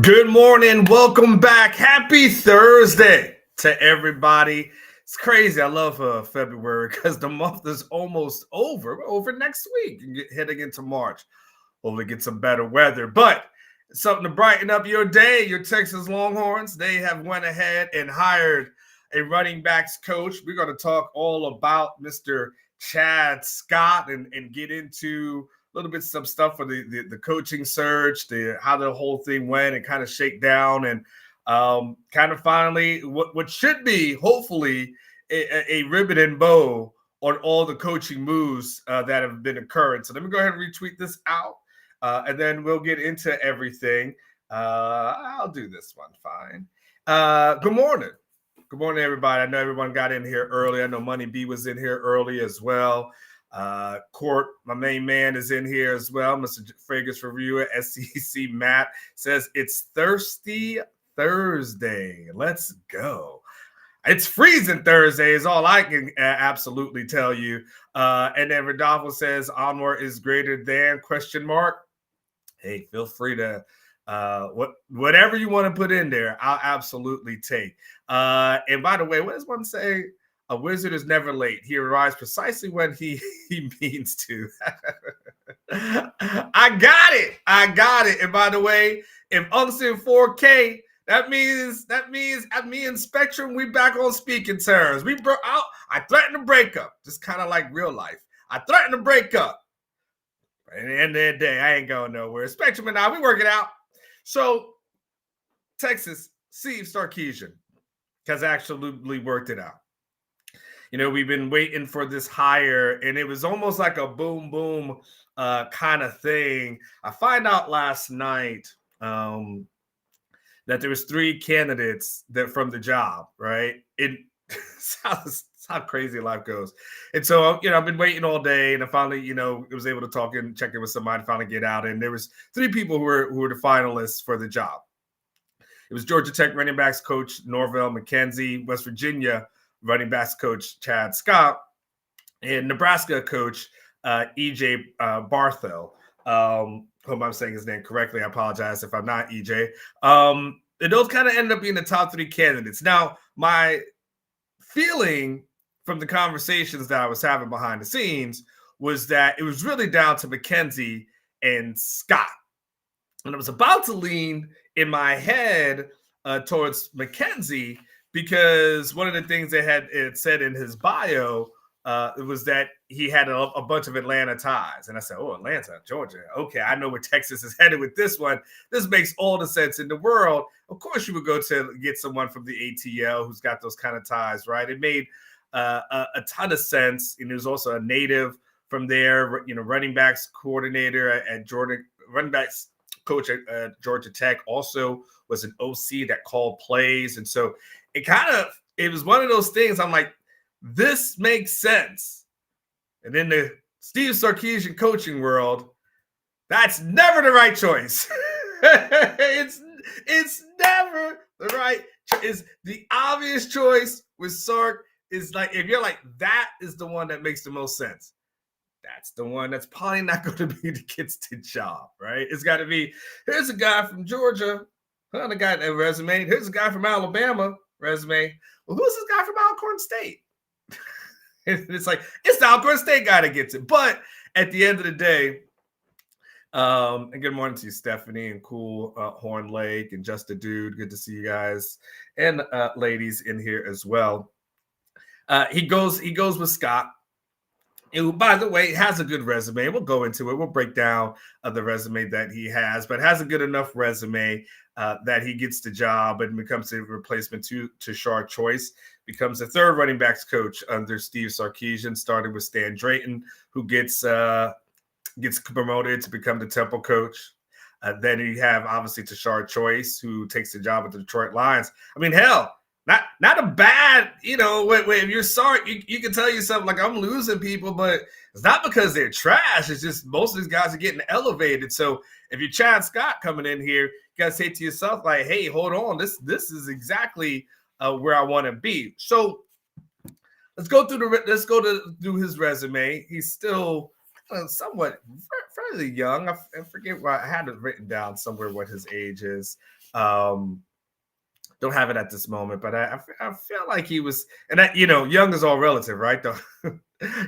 Good morning. Welcome back. Happy Thursday to everybody. It's crazy. I love February because the month is almost over. We're over next week and heading into March. Hopefully get some better weather. But something to brighten up your day. Your Texas Longhorns, they have went ahead and hired a running backs coach. We're going to talk all about Mr. Chad Scott and get into a little bit some stuff for the coaching search, how the whole thing went and kind of shake down and kind of finally what should be hopefully a ribbon and bow on all the coaching moves that have been occurring. So let me go ahead and retweet this out. And then we'll get into everything. I'll do this one fine. Good morning. Good morning, everybody. I know everyone got in here early. I know Money B was in here early as well. Court, my main man, is in here as well. Mr. Fragrance Reviewer, SEC Matt, says it's Thirsty Thursday. Let's go. It's freezing Thursday is all I can absolutely tell you. And then Rodolfo says onward is greater than ? Hey, feel free to whatever you want to put in there, I'll absolutely take. And by the way, what does one say? A wizard is never late. He arrives precisely when he means to. I got it. And by the way, if Unc's in 4K, that means me and Spectrum, we back on speaking terms. We broke out. I threatened to break up, just kind of like real life. I threatened to break up. At the end of the day, I ain't going nowhere. Spectrum and I, we work it out. So, Texas, Steve Sarkisian has actually worked it out. You know, we've been waiting for this hire, and it was almost like a boom kind of thing. I find out last night that there was 3 candidates that from the job, right? It's how crazy life goes. And so, I've been waiting all day, and I finally, was able to talk and check in with somebody, finally get out. And there was 3 people who were the finalists for the job. It was Georgia Tech running backs coach Norvell McKenzie, West Virginia running backs coach Chad Scott, and Nebraska coach EJ Barthel. Hope I'm saying his name correctly. I apologize if I'm not EJ. And those kind of ended up being the top 3 candidates. Now, my feeling from the conversations that I was having behind the scenes was that it was really down to McKenzie and Scott. And I was about to lean in my head towards McKenzie because one of the things it said in his bio was that he had a bunch of Atlanta ties. And I said, oh, Atlanta, Georgia. Okay, I know where Texas is headed with this one. This makes all the sense in the world. Of course, you would go to get someone from the ATL who's got those kind of ties, right? It made a ton of sense. And he was also a native from there, running backs coordinator at Georgia, running backs coach at Georgia Tech, also was an OC that called plays. And so it was one of those things I'm like, this makes sense. And in the Steve Sarkisian coaching world, that's never the right choice. It's never the right choice. The obvious choice with Sark is like, if you're like, that is the one that makes the most sense. That's the one that's probably not going to be the gets the job, right? It's got to be, here's a guy from Georgia, another guy that resume. Here's a guy from Alabama, resume. Well, who's this guy from Alcorn State? It's like, it's the Alcorn State guy that gets it. But at the end of the day, and good morning to you, Stephanie, and Cool Horn Lake, and Just a Dude. Good to see you guys and ladies in here as well. He goes with Scott, who, by the way, has a good resume. We'll go into it. We'll break down the resume that he has, but has a good enough resume that he gets the job and becomes a replacement to Shard Choice, becomes the 3rd running backs coach under Steve Sarkisian, starting with Stan Drayton, who gets promoted to become the Temple coach. Then you have, obviously, Tashard Choice, who takes the job with the Detroit Lions. I mean, hell, not a bad, if you're sorry, you can tell yourself, like, I'm losing people, but it's not because they're trash. It's just most of these guys are getting elevated. So if you're Chad Scott coming in here, you got to say to yourself, like, hey, hold on. This is exactly where I want to be. So let's go through his resume. He's still somewhat fairly young. I forget what I had it written down somewhere what his age is. Don't have it at this moment, but I feel like he was, and that, young is all relative, right? Though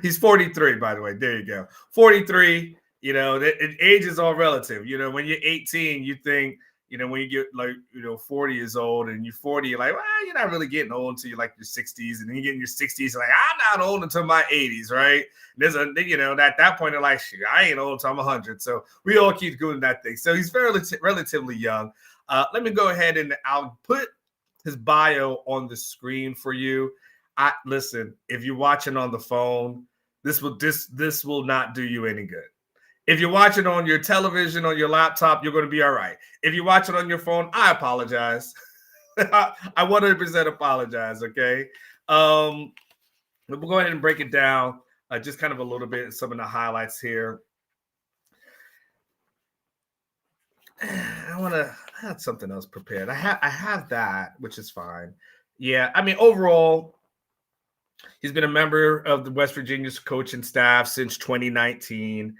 he's 43, by the way. There you go, 43. Age is all relative. When you're 18, you think, when you get like 40 years old and you're 40, you're like, well, you're not really getting old until you're like your 60s, and then you get in your 60s, you're like, I'm not old until my 80s, right? There's at that point, they're like, shoot, I ain't old until I'm 100. So we all keep doing that thing. So he's relatively young. Let me go ahead and I'll put his bio on the screen for you. Listen, if you're watching on the phone, this will not do you any good. If you watch it on your television, on your laptop, you're going to be all right. If you watch it on your phone, I apologize. I 100% apologize, okay? We'll go ahead and break it down, just kind of a little bit, some of the highlights here. I had something else prepared. I have that, which is fine. Yeah, I mean, overall, he's been a member of the West Virginia's coaching staff since 2019,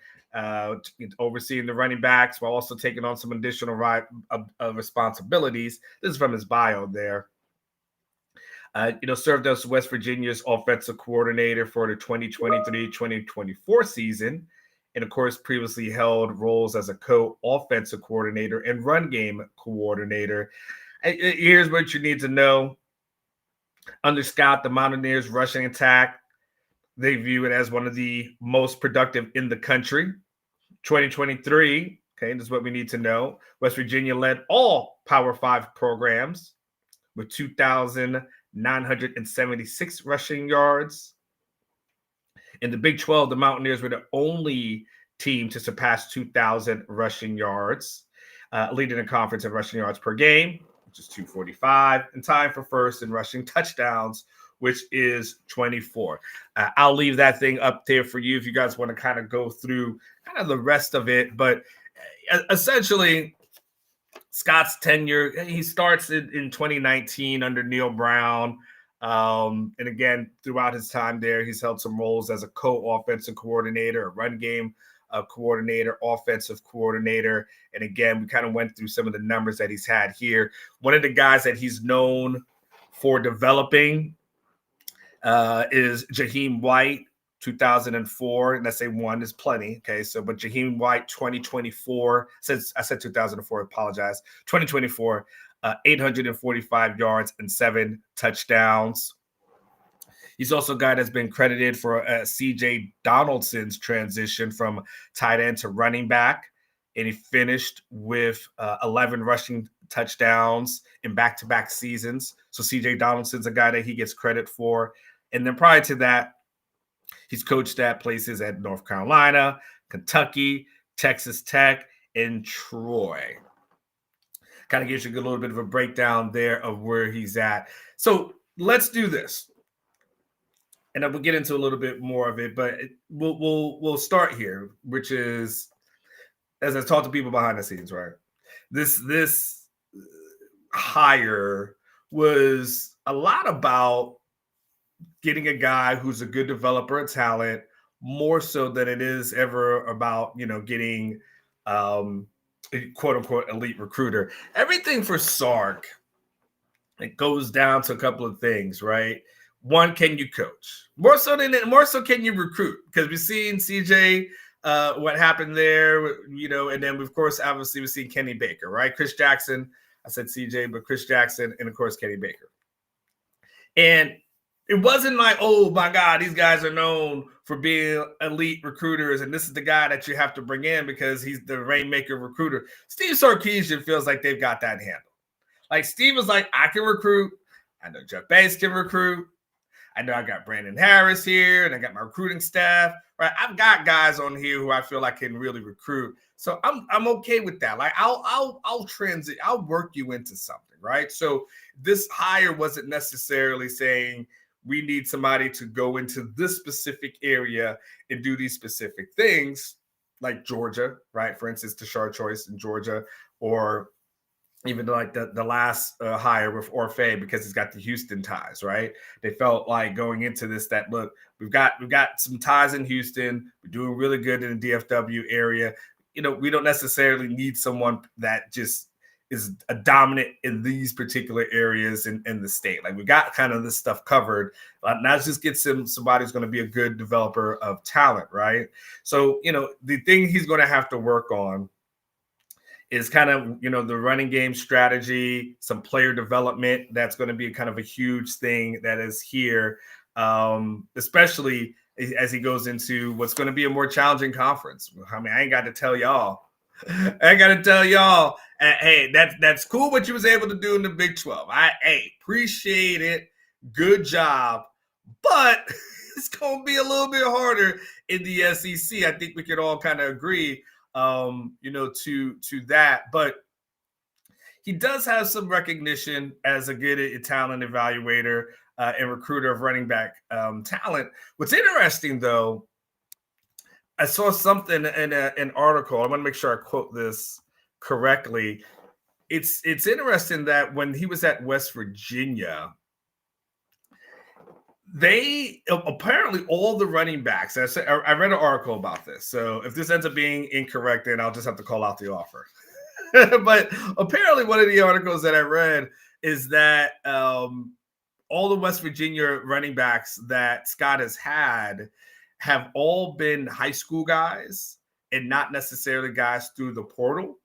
overseeing the running backs while also taking on some additional responsibilities. This is from his bio there. Served as West Virginia's offensive coordinator for the 2023-2024 season. And of course, previously held roles as a co-offensive coordinator and run game coordinator. Here's what you need to know. Under Scott, the Mountaineers' rushing attack, they view it as one of the most productive in the country. 2023, okay, this is what we need to know. West Virginia led all Power 5 programs with 2,976 rushing yards. In the Big 12, the Mountaineers were the only team to surpass 2,000 rushing yards, leading the conference in rushing yards per game, which is 245, and tying for first in rushing touchdowns, which is 24. I'll leave that thing up there for you if you guys want to kind of go through kind of the rest of it. But essentially, Scott's tenure, he starts in 2019 under Neil Brown. And again, throughout his time there, he's held some roles as a co-offensive coordinator, a run game coordinator, offensive coordinator. And again, we kind of went through some of the numbers that he's had here. One of the guys that he's known for developing is Jaheim White, 2004. And I say one is plenty. Okay. So, but Jaheim White, 2024, since I said 2004, I apologize. 2024, 845 yards and 7 touchdowns. He's also a guy that's been credited for C.J. Donaldson's transition from tight end to running back. And he finished with 11 rushing touchdowns in back-to-back seasons. So C.J. Donaldson's a guy that he gets credit for. And then prior to that, he's coached at places at North Carolina, Kentucky, Texas Tech, and Troy. Kind of gives you a little bit of a breakdown there of where he's at. So let's do this. And then we'll get into a little bit more of it, but we'll start here, which is, as I talk to people behind the scenes, right? This hire was a lot about getting a guy who's a good developer of talent, more so than it is ever about, getting a quote unquote elite recruiter. Everything for Sark, it goes down to a couple of things, right? One, can you coach? More so, can you recruit? Because we've seen CJ, what happened there, and then of course, obviously, we've seen Kenny Baker, right? Chris Jackson, I said CJ, but Chris Jackson, and of course, Kenny Baker. And it wasn't like, oh my God, these guys are known for being elite recruiters, and this is the guy that you have to bring in because he's the rainmaker recruiter. Steve Sarkisian feels like they've got that handled. Like Steve was like, I can recruit. I know Jeff Bates can recruit. I know I got Brandon Harris here, and I got my recruiting staff. Right, I've got guys on here who I feel like can really recruit. So I'm okay with that. Like I'll transit. I'll work you into something, right? So this hire wasn't necessarily saying we need somebody to go into this specific area and do these specific things, like Georgia, right? For instance, Tashard Choice in Georgia, or even like the last hire with Orfe, because he's got the Houston ties, right? They felt like going into this that, look, we've got some ties in Houston. We're doing really good in the DFW area. We don't necessarily need someone that just is a dominant in these particular areas in the state. Like, we got kind of this stuff covered. Now just get somebody who's going to be a good developer of talent, right? So, the thing he's going to have to work on is kind of, the running game strategy, some player development. That's going to be kind of a huge thing that is here, especially as he goes into what's going to be a more challenging conference. I mean, I ain't got to tell y'all. Hey, that's cool what you was able to do in the Big 12. Appreciate it. Good job. But it's going to be a little bit harder in the SEC. I think we could all kind of agree to that. But he does have some recognition as a good talent evaluator and recruiter of running back talent. What's interesting, though, I saw something in an article. I want to make sure I quote this correctly. It's interesting that when he was at West Virginia, they apparently, all the running backs. I read an article about this. So if this ends up being incorrect, then I'll just have to call out the offer. But apparently, one of the articles that I read is that all the West Virginia running backs that Scott has had have all been high school guys and not necessarily guys through the portal.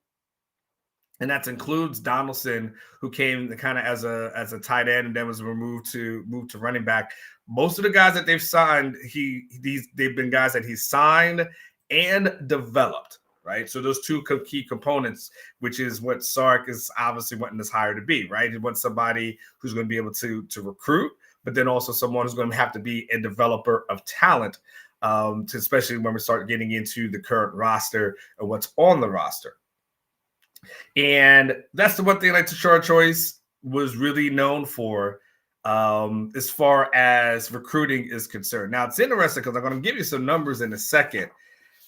And that includes Donaldson, who came kind of as a tight end and then was moved to running back. Most of the guys that they've signed, they've been guys that he's signed and developed, right? So those two key components, which is what Sark is obviously wanting this hire to be, right? He wants somebody who's going to be able to recruit, but then also someone who's going to have to be a developer of talent, especially when we start getting into the current roster and what's on the roster. And that's the one thing like Tashard Choice was really known for as far as recruiting is concerned. Now, it's interesting because I'm going to give you some numbers in a second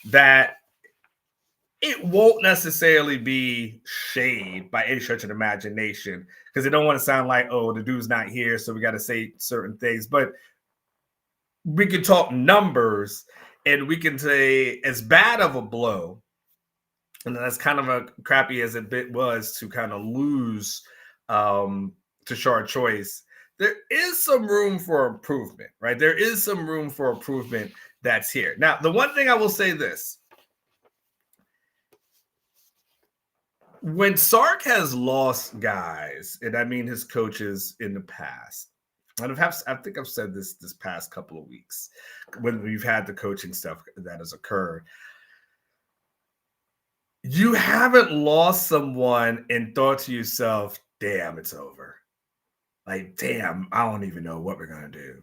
that it won't necessarily be shade by any stretch of imagination, because they don't want to sound like, oh, the dude's not here, so we got to say certain things. But we can talk numbers, and we can say, as bad of a blow, and that's kind of a crappy as it was to kind of lose Tashard Choice, there is some room for improvement, right? There is some room for improvement that's here. Now, the one thing I will say this. When Sark has lost guys, and I mean his coaches in the past, and I think I've said this past couple of weeks when we've had the coaching stuff that has occurred, you haven't lost someone and thought to yourself, damn, it's over. Like, damn, I don't even know what we're gonna do.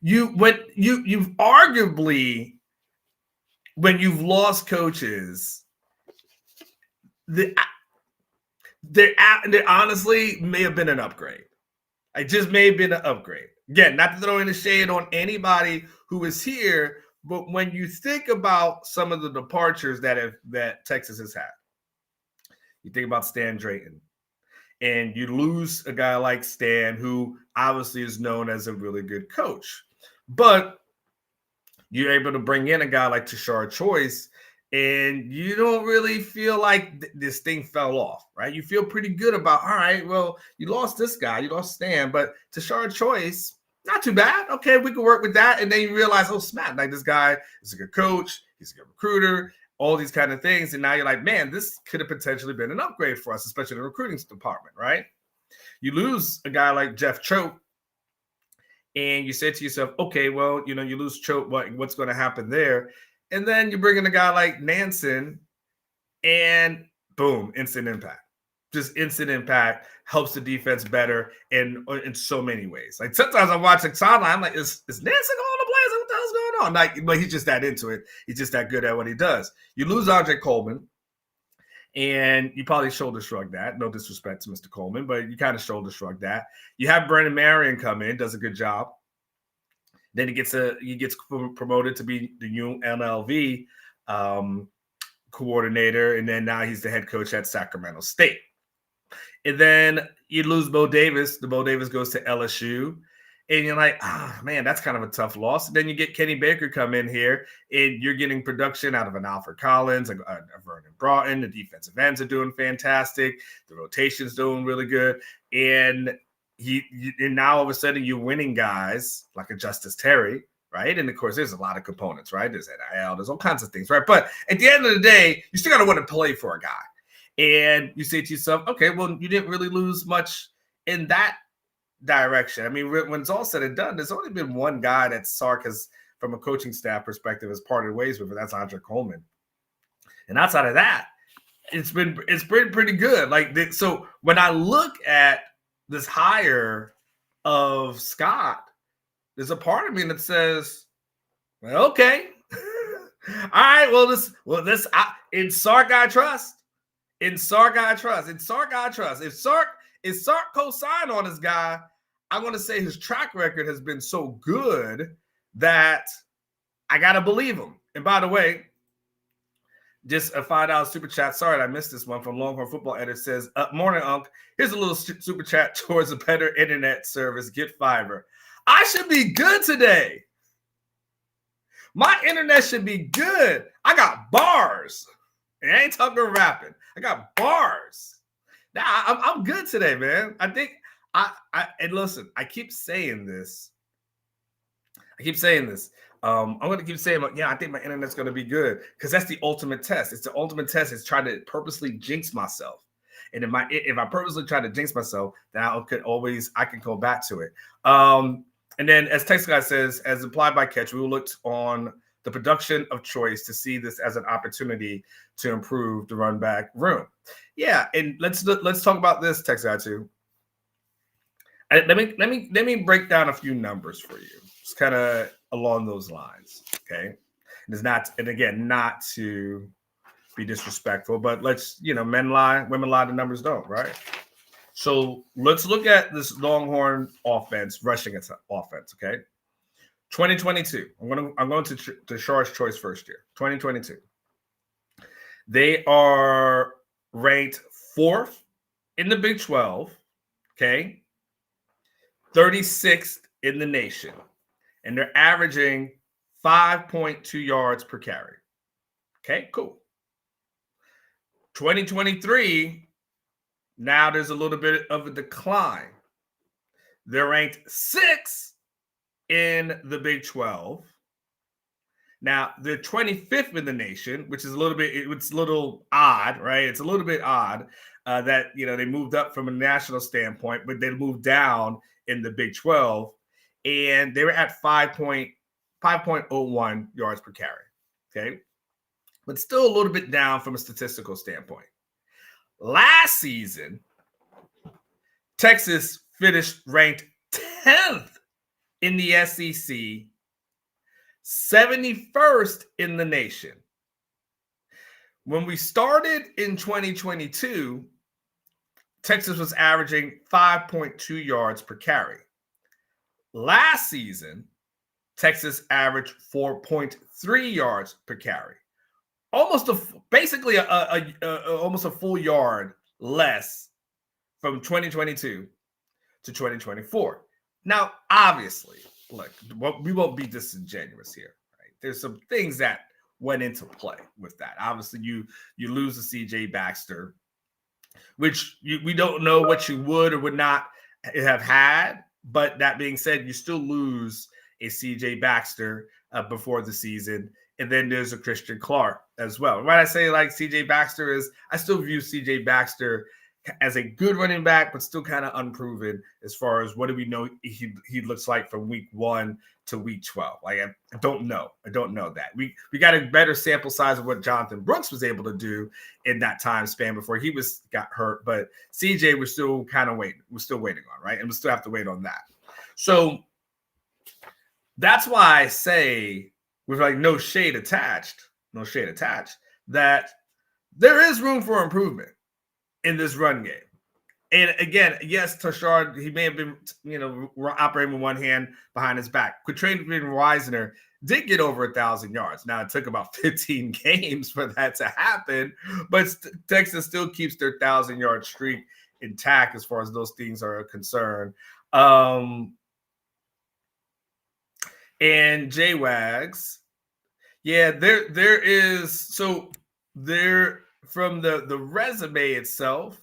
You've arguably, when you've lost coaches, there honestly may have been an upgrade. It just may have been an upgrade. Again, not to throw any shade on anybody who is here, but when you think about some of the departures that Texas has had, you think about Stan Drayton, and you lose a guy like Stan, who obviously is known as a really good coach, but you're able to bring in a guy like Tashard Choice, and you don't really feel like this thing fell off, right? You feel pretty good about, all right, well, you lost this guy, you lost Stan, but Tashard Choice, not too bad. Okay, we can work with that. And then you realize, oh, snap, like this guy is a good coach, he's a good recruiter, all these kind of things. And now you're like, man, this could have potentially been an upgrade for us, especially in the recruiting department, right? You lose a guy like Jeff Choate, and you say to yourself, okay, well, you lose Choate, what's going to happen there? And then you bring in a guy like Nansen, and boom, instant impact. Just instant impact, helps the defense better in so many ways. Like, sometimes I watch the sideline, I'm like, is Nansen going to play? What the hell's going on? Like, but he's just that into it. He's just that good at what he does. You lose Andre Coleman, and you probably shoulder shrug that. No disrespect to Mr. Coleman, but you kind of shoulder shrug that. You have Brandon Marion come in, does a good job. Then he gets promoted to be the UNLV coordinator, and then now he's the head coach at Sacramento State. And then you lose Bo Davis. The Bo Davis goes to LSU. And you're like, man, that's kind of a tough loss. And then you get Kenny Baker come in here, and you're getting production out of an Alfred Collins, a Vernon Broughton. The defensive ends are doing fantastic. The rotation's doing really good. And and now all of a sudden you're winning guys like a Justice Terry, right? And of course, there's a lot of components, right? There's NIL, there's all kinds of things, right? But at the end of the day, you still got to want to play for a guy. And you say to yourself, okay, well, you didn't really lose much in that direction. I mean, when it's all said and done, there's only been one guy that Sark has, from a coaching staff perspective, has parted ways with, and that's Andre Coleman. And outside of that, it's been pretty good. Like, so when I look at this hire of Scott, there's a part of me that says, well, okay, all right, well, in Sark I trust. In Sark I trust. In Sark I trust. If Sark co-signed on this guy, I'm going to say his track record has been so good that I got to believe him. And by the way, just a $5 super chat. Sorry, I missed this one from Longhorn Football Editor. Says, morning, Unc. Here's a little super chat towards a better internet service. Get fiber. I should be good today. My internet should be good. I got bars. And I ain't talking rapping. I got bars. Now, I'm good today, man. I think and listen, I keep saying this. I'm going to keep saying, yeah, I think my internet's going to be good because that's the ultimate test. It's the ultimate test. It's trying to purposely jinx myself. And if I purposely try to jinx myself, then I can go back to it. And then as Texas Guy says, as implied by Catch, we looked on the production of choice to see this as an opportunity to improve the run back room. Yeah, and let's talk about this, Texas Guy too. Let me break down a few numbers for you. It's kind of along those lines, okay? And again, not to be disrespectful, but men lie, women lie, the numbers don't, right? So let's look at this Longhorn offense, rushing offense, okay? 2022. I'm going to Shar's Choice first year. 2022. They are ranked 4th in the Big 12, okay? 36th in the nation. And they're averaging 5.2 yards per carry. Okay, cool. 2023, now there's a little bit of a decline. They're ranked 6th in the Big 12. Now, they're 25th in the nation, which is a little odd, right? It's a little bit odd that, they moved up from a national standpoint, but they moved down in the Big 12, and they were at 5.01 yards per carry, okay? But still a little bit down from a statistical standpoint. Last season, Texas finished ranked 10th in the SEC, 71st in the nation. When we started in 2022, Texas was averaging 5.2 yards per carry. Last season, Texas averaged 4.3 yards per carry. Almost basically almost a full yard less from 2022 to 2024. Now, obviously, look, we won't be disingenuous here, right? There's some things that went into play with that. Obviously, you lose the CJ Baxter, which we don't know what you would or would not have had. But that being said, you still lose a CJ Baxter before the season. And then there's a Christian Clark as well. When I say like CJ Baxter I still view CJ Baxter as a good running back, but still kind of unproven as far as what do we know he looks like from week 1 to week 12. Like, I don't know. I don't know that. We got a better sample size of what Jonathan Brooks was able to do in that time span before he got hurt. But CJ, we're still kind of waiting. We're still waiting on, right? And we still have to wait on that. So that's why I say, with like no shade attached, that there is room for improvement in this run game. And again, yes, Tashard, he may have been, operating with one hand behind his back. Quatrain Weisner did get over 1,000 yards. Now, it took about 15 games for that to happen, but Texas still keeps their 1,000-yard streak intact as far as those things are concerned. And JWags, yeah, there is, so there, from the resume itself,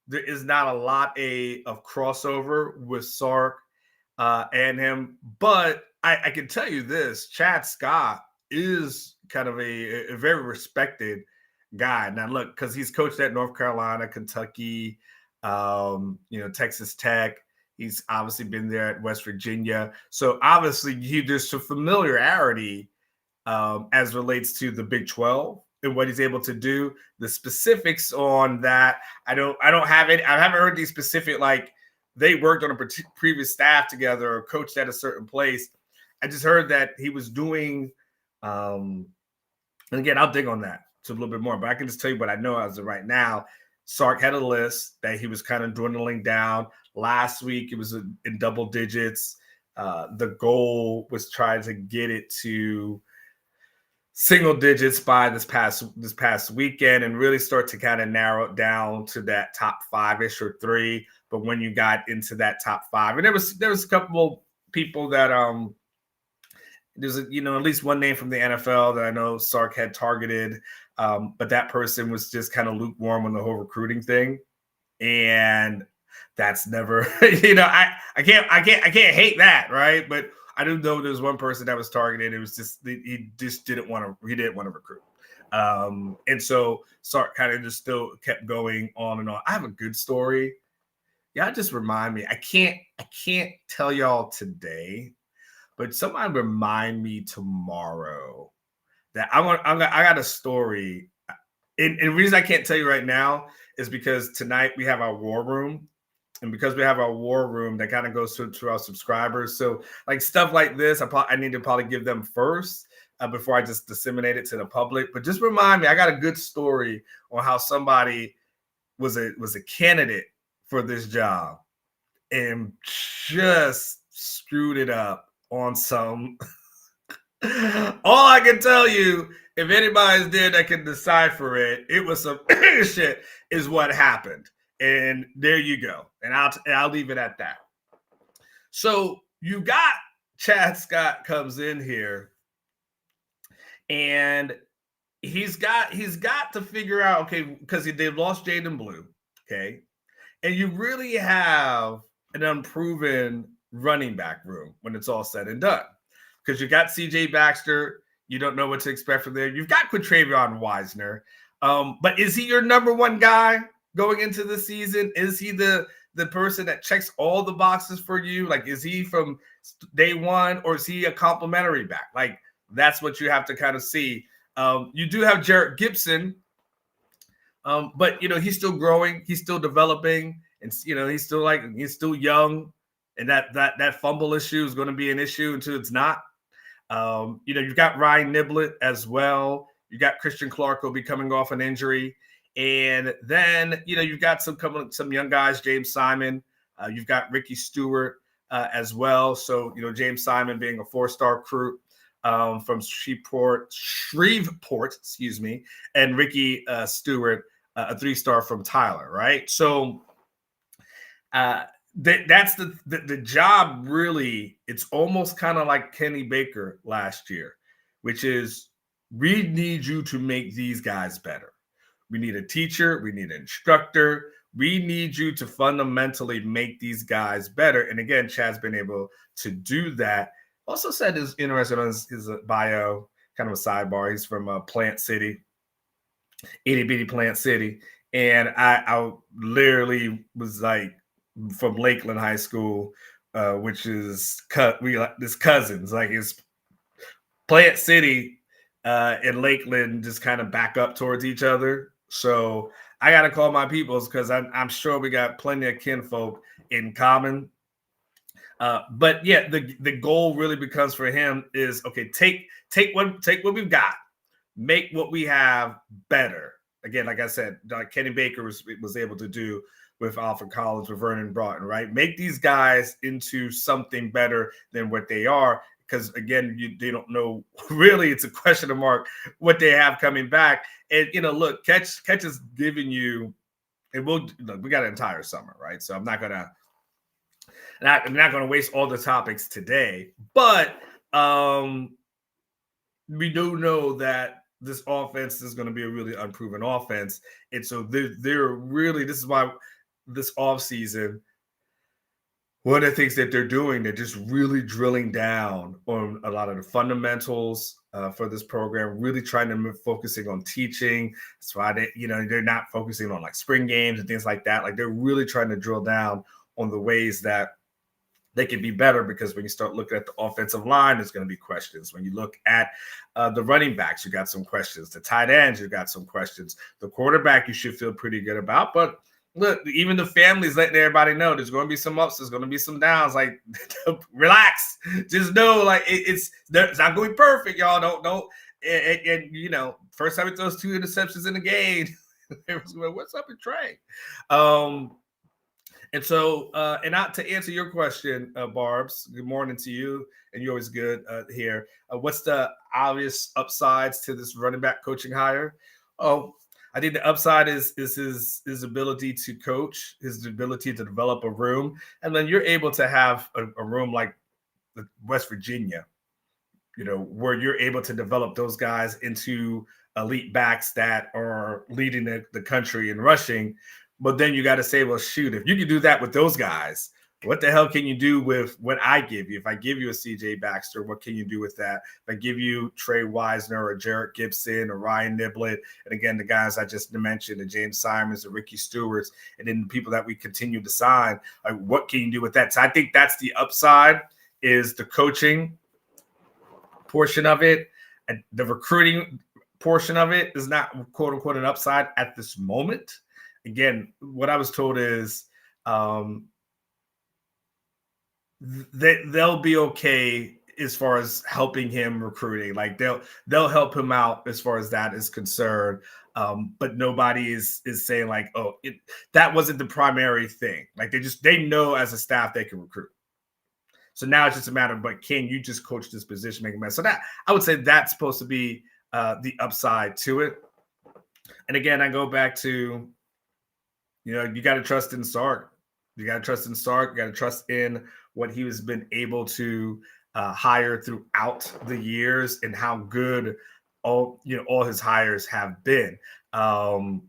there is not a lot of crossover with Sark and him, but I can tell you this: Chad Scott is kind of a very respected guy. Now, look, because he's coached at North Carolina, Kentucky, Texas Tech. He's obviously been there at West Virginia. So obviously, there's some familiarity as relates to the Big 12 and what he's able to do. The specifics on that, I don't have it. I haven't heard these specific, like they worked on a previous staff together or coached at a certain place. I just heard that he was doing, and again, I'll dig on that a little bit more, but I can just tell you what I know as of right now. Sark had a list that he was kind of dwindling down. Last week, it was in double digits. The goal was trying to get it to single digits by this past weekend and really start to kind of narrow it down to that top 5-ish or 3. But when you got into that top 5, and there was a couple people that there's at least one name from the NFL that I know Sark had targeted, but that person was just kind of lukewarm on the whole recruiting thing, and that's never I can't hate that, right? But I do know there's one person that was targeted. It was just he didn't want to recruit, and so Sark kind of just still kept going on and on. I have a good story. Y'all just remind me. I can't tell y'all today, but somebody remind me tomorrow that I got a story. And the reason I can't tell you right now is because tonight we have our war room. And because we have our war room, that kind of goes to our subscribers. So like stuff like this, I need to probably give them first before I just disseminate it to the public. But just remind me, I got a good story on how somebody was a candidate for this job and just screwed it up on some. All I can tell you, if anybody's there that can decipher it, it was some shit is what happened. And there you go. And I'll leave it at that. So you got Chad Scott comes in here, and he's got to figure out, okay, because they've lost Jaden Blue, okay, and you really have an unproven running back room when it's all said and done, because you got CJ Baxter. You don't know what to expect from there. You've got Quintravion Wisner, but is he your number one guy going into the season? Is he the person that checks all the boxes for you? Like, is he from day one, or is he a complimentary back? Like, that's what you have to kind of see. You do have Jarrett Gibson, but he's still growing, he's still developing, and he's still young, and that fumble issue is going to be an issue until it's not. You've got Ryan Niblett as well. You got Christian Clark will be coming off an injury. And then, you've got some young guys, James Simon. You've got Ricky Stewart as well. So, James Simon being a 4-star recruit from Shreveport, excuse me, and Ricky Stewart, a 3-star from Tyler, right? So that's the job, really. It's almost kind of like Kenny Baker last year, which is we need you to make these guys better. We need a teacher. We need an instructor. We need you to fundamentally make these guys better. And again, Chad's been able to do that. Also said is interested on his bio, kind of a sidebar. He's from Plant City, itty bitty Plant City. And I literally was like from Lakeland High School, which is this cousins. Like, it's Plant City and Lakeland just kind of back up towards each other. So I got to call my peoples, because I'm sure we got plenty of kinfolk in common. But yeah, the goal really becomes for him is, okay, take what we've got, make what we have better. Again, like I said, Kenny Baker was able to do with Alfred Collins, with Vernon Broughton, right? Make these guys into something better than what they are. Because again, they don't know, really, it's a question of mark what they have coming back. And look, Catch is giving you And we got an entire summer, right? So I'm not gonna waste all the topics today, but we do know that this offense is going to be a really unproven offense, and so they're really, this is why this offseason, one of the things that they're doing, they're just really drilling down on a lot of the fundamentals for this program, really trying to focusing on teaching. That's why they're not focusing on like spring games and things like that. Like they're really trying to drill down on the ways that they can be better, because when you start looking at the offensive line, there's going to be questions. When you look at the running backs, you got some questions. The tight ends, you got some questions. The quarterback, you should feel pretty good about. But look, even the family's letting everybody know there's going to be some ups, there's going to be some downs. Like, relax. Just know, like, it's not going to be perfect, y'all. Don't. And first time he throws 2 interceptions in the game, what's up with Trey? And so, and not to answer your question, Barbs, good morning to you. And you're always good here. What's the obvious upsides to this running back coaching hire? Oh, I think the upside is his ability to coach, his ability to develop a room. And then you're able to have a room like West Virginia, where you're able to develop those guys into elite backs that are leading the country in rushing. But then you got to say, well, shoot, if you can do that with those guys, what the hell can you do with what I give you? If I give you a CJ Baxter, what can you do with that? If I give you Trey Wisner or Jarrett Gibson or Ryan Niblett, and again, the guys I just mentioned, the James Simons, the Ricky Stewarts, and then the people that we continue to sign, like, what can you do with that? So I think that's the upside, is the coaching portion of it. And the recruiting portion of it is not, quote unquote, an upside at this moment. Again, what I was told is they'll be okay as far as helping him recruiting. Like they'll help him out as far as that is concerned. But nobody is saying like, oh, that wasn't the primary thing. Like they know as a staff they can recruit. So now it's just a matter of, but can you just coach this position, make a mess? So that, I would say, that's supposed to be the upside to it. And again, I go back to, you got to trust in Sark. You got to trust in Sark. You got to trust in what he has been able to hire throughout the years, and how good all his hires have been. You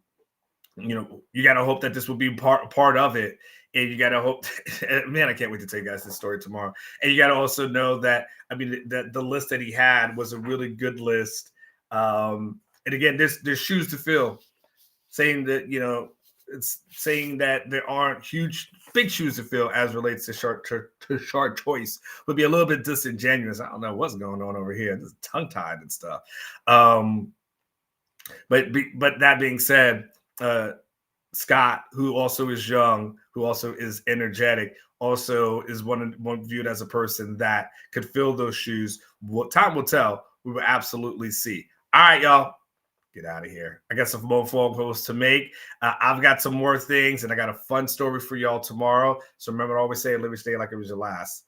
got to hope that this will be part of it. And you got to hope, man, I can't wait to tell you guys this story tomorrow. And you got to also know that, the list that he had was a really good list. And again, there's shoes to fill, saying that, it's saying that there aren't big shoes to fill as relates to Shard Choice would be a little bit disingenuous. I don't know what's going on over here. It's tongue-tied and stuff. But that being said, Scott, who also is young, who also is energetic, also is one viewed as a person that could fill those shoes. Time will tell. We will absolutely see. All right, y'all. Get out of here. I got some more phone calls to make. I've got some more things, and I got a fun story for y'all tomorrow. So remember to always say, live each day like it was your last.